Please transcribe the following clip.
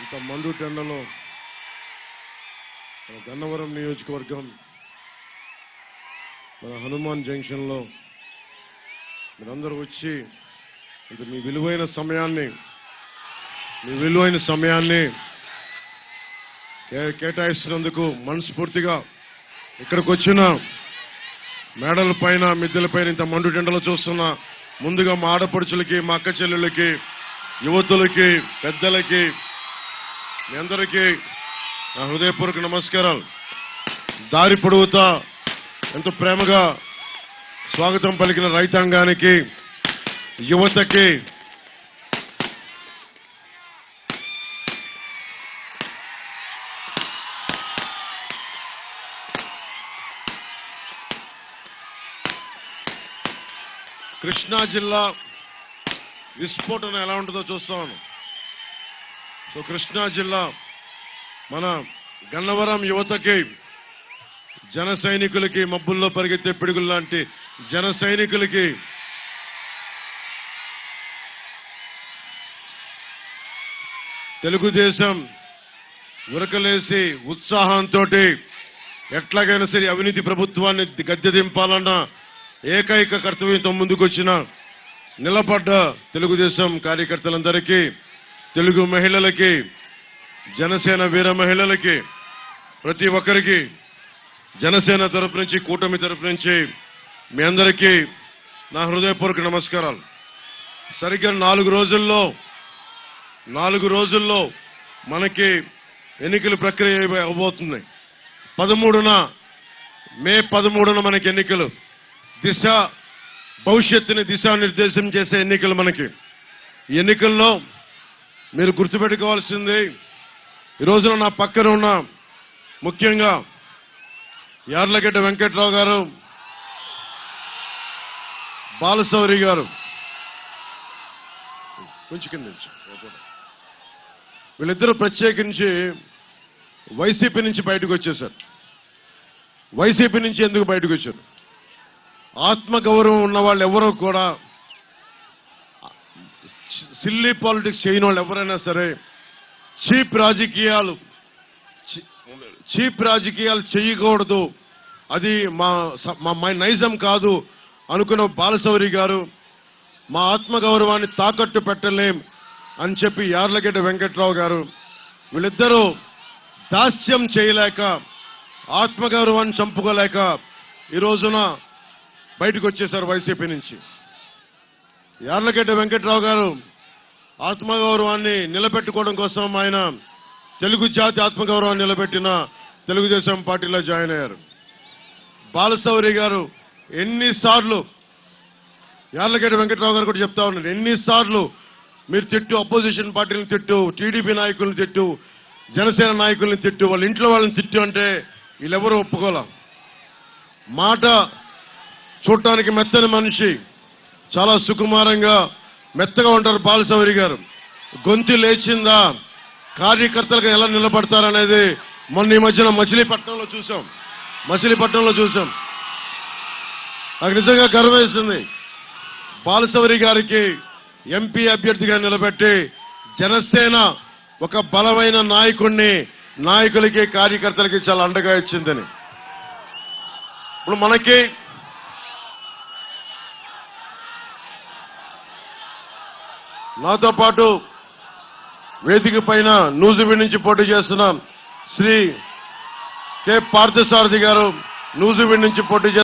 ఇంత మండు టెండలో మన గన్నవరం నియోజకవర్గం మన హనుమాన్ జంక్షన్లో మీరందరూ వచ్చి ఇంత మీ విలువైన సమయాన్ని కేటాయిస్తున్నందుకు మనస్ఫూర్తిగా ఇక్కడికి వచ్చిన మేడల పైన మిద్దెల పైన ఇంత మండు టెండలో చూస్తున్న ముందుగా మా ఆడపడుచులకి మా అక్క చెల్లెళ్ళకి యువతులకి పెద్దలకి మీ అందరికీ నా హృదయపూర్వక నమస్కారాలు. దారి పొడవుతా ఎంతో ప్రేమగా స్వాగతం పలికిన రైతాంగానికి, యువతకి, కృష్ణా జిల్లా విస్ఫోటన ఎలా ఉంటుందో చూస్తాను. సో కృష్ణా జిల్లా మన గన్నవరం యువతకి, జన సైనికులకి, మబ్బుల్లో పరిగెత్తే పిడుగులు లాంటి జన సైనికులకి తెలుగుదేశం ఉరకలేసి ఉత్సాహంతో ఎట్లాగైనా సరే అవినీతి ప్రభుత్వాన్ని గద్దె దింపాలన్న ఏకైక కర్తవ్యంతో ముందుకొచ్చిన నిలబడ్డ తెలుగుదేశం కార్యకర్తలందరికీ, తెలుగు మహిళలకి, జనసేన వీర మహిళలకి, ప్రతి ఒక్కరికి జనసేన తరపు నుంచి, కూటమి తరపు నుంచి మీ అందరికీ నా హృదయపూర్వక నమస్కారాలు. సరిగ్గా 4 రోజుల్లో మనకి ఎన్నికల ప్రక్రియ అవబోతుంది. మే 13న మనకి ఎన్నికలు. భవిష్యత్తుని దిశానిర్దేశం చేసే ఎన్నికలు మనకి. ఈ ఎన్నికల్లో మీరు గుర్తుపెట్టుకోవాల్సింది, ఈ రోజున నా పక్కన ఉన్న ముఖ్యంగా యార్లగడ్డ వెంకట్రావు గారు, బాలశౌరి గారు, కొంచెం కింద వీళ్ళిద్దరూ ప్రత్యేకించి వైసీపీ నుంచి బయటకు వచ్చేశారు. వైసీపీ నుంచి ఎందుకు బయటకు వచ్చారు? ఆత్మగౌరవం ఉన్న వాళ్ళు ఎవరో కూడా, సిల్లీ పాలిటిక్స్ చేయని వాళ్ళు ఎవరైనా సరే చీప్ రాజకీయాలు చేయకూడదు, అది మా నైజం కాదు అనుకున్న బాలశౌరి గారు, మా ఆత్మగౌరవాన్ని తాకట్టు పెట్టలేం అని చెప్పి యార్లగడ్డ వెంకట్రావు గారు, వీళ్ళిద్దరూ దాస్యం చేయలేక, ఆత్మగౌరవాన్ని చంపుకోలేక ఈ రోజున బయటకు వచ్చేశారు వైసీపీ నుంచి. యార్లగడ్డ వెంకట్రావు గారు ఆత్మగౌరవాన్ని నిలబెట్టుకోవడం కోసం ఆయన తెలుగు జాతి ఆత్మగౌరవాన్ని నిలబెట్టిన తెలుగుదేశం పార్టీలో జాయిన్ అయ్యారు. బాలశౌరి గారు ఎన్నిసార్లు, యార్లగడ్డ వెంకట్రావు గారు కూడా చెప్తా ఉన్నారు, ఎన్నిసార్లు మీరు అపోజిషన్ పార్టీలను తిట్టు, టీడీపీ నాయకులను తిట్టు, జనసేన నాయకుల్ని తిట్టు, వాళ్ళ ఇంట్లో వాళ్ళని తిట్టు అంటే వీళ్ళెవరూ ఒప్పుకోలే. మాట చూడటానికి మెత్తని మనిషి, చాలా సుకుమారంగా మెత్తగా ఉంటారు బాలశౌరి గారు. గొంతు లేచిందా, కార్యకర్తలకు ఎలా నిలబడతారనేది మొన్న ఈ మధ్యన మచిలీపట్నంలో చూసాం. నాకు నిజంగా గర్వేస్తుంది. బాలశౌరి గారికి ఎంపీ అభ్యర్థిగా నిలబెట్టి జనసేన ఒక బలమైన నాయకులకి, కార్యకర్తలకి చాలా అండగా ఇచ్చిందని. ఇప్పుడు మనకి నాతో పాటు వేదిక పైన నూజివీడు నుంచి పోటీ చేస్తున్న శ్రీ కె పార్థసారథి గారు నూజివీడు నుంచి పోటీ